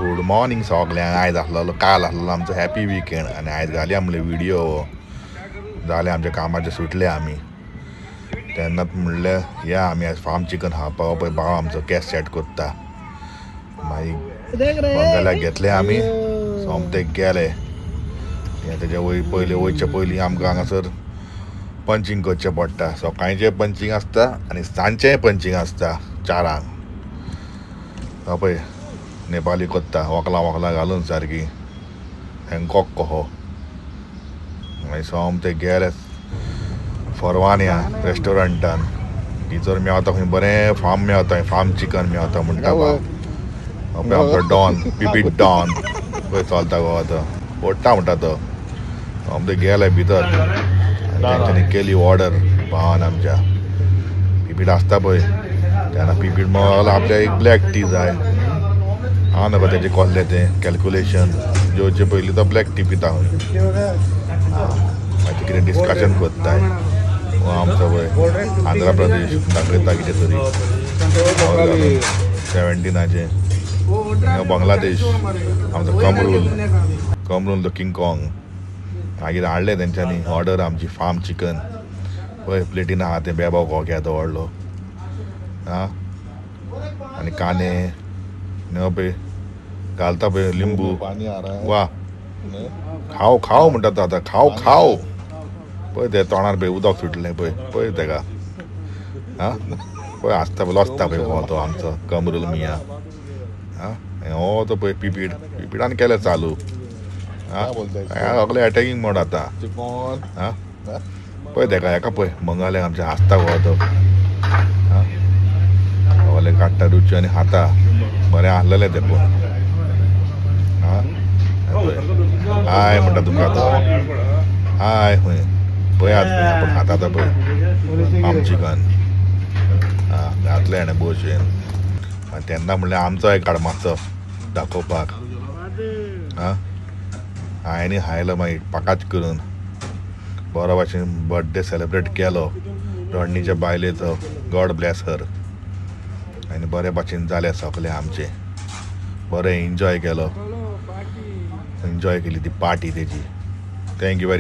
Good morning सगळ्यांक. आयज आसलो काल आसलो आमचो हॅपी विकेंड आनी आयज घाली आमले व्हिडिओ जाले आमच्या कामाचे सुटले आमी. तेन्नाच म्हणलें या आमी आयज फार्म चिकन खावपाक. पळय भाव आमचो केस सेट कोत्ता. मागीर बंगाल्याक घेतले आमी सोमते गेले. तेज्या पयलीं वयचे पयलीं आमकां हांगासर पंचींग करचें पडटा. सकाळचें पंचींग आसता आनी सांजचें पंचींग आसता 4 पळय नेपाली कोत्ता वकलां घालून सारकी हँकॉक कहो. मागीर सोमते गेले फॉरवान्या रेस्टॉरंटान. टिचर मेवता खंय बरें फार्म मेवता, फार्म चिकन मेवता म्हणटा भाव. पळय आमचो डॉन पिपीट डॉन पळय चलता गो तो ओडटा म्हणटा तो. सोमते गेले भितर आनी तेंच्यांनी केली ऑर्डर भावान आमच्या. पिपीट आसता पळय तेन्ना पिपीट म्हणून आपल्याक एक ब्लॅक टी जाय. हांव नका तेजें कोल्लें तें कॅल्कुलेशन जेवचे पयलीं तो ब्लॅक टी पिता खंय. मागीर कितें डिस्कशन कोत्ताय. हो आमचो पळय आंध्र प्रदेश दाखयता कितें तरी 17चे. बांगलादेश आमचो कमरूल तो किंग कॉंग. मागीर हाडलें तेंच्यांनी ऑर्डर आमची फार्म चिकन. पळय प्लेटीन आहा तें बेबाव कोक येता व्हडलो आनी कांदे पळय घालता पळय लिंबू. वा खाव म्हणटा तो आतां खाव. पळय ते तोंडार पळय उदक सुटलें पळय तेका. पळय आसता पळय लसता पळय हो तो आमचो कमरूल मिया. हो तो पळय पिपीटान केलें चालू. सगळें अटॅकींग मोड आतां. पळय तेका हेका पळय बंगाल्याक आमच्या आसता गो तो. सगळें काडटा रुची आनी खाता. बरें आसलेलें तें पळय. हाय म्हणटा तुमकां तो. हाय खंय पळयात खंय आपूण खाता तो पळय फार्म चिकन. घातलें हाणें भशेन. आनी तेन्ना म्हणलें आमचोय काड मातसो दाखोवपाक. हांवेंनी खायलो मागीर पाकाच करून. बरो भाशेन बर्थडे सेलेब्रेट केलो रोडणीच्या बायलेचो. गॉड ब्लेस हर. आनी बरे भाशेन जालें सगलें आमचें. बरें एन्जॉय केलो. एन्जॉय केली ती पार्टी तेजी. Thank you very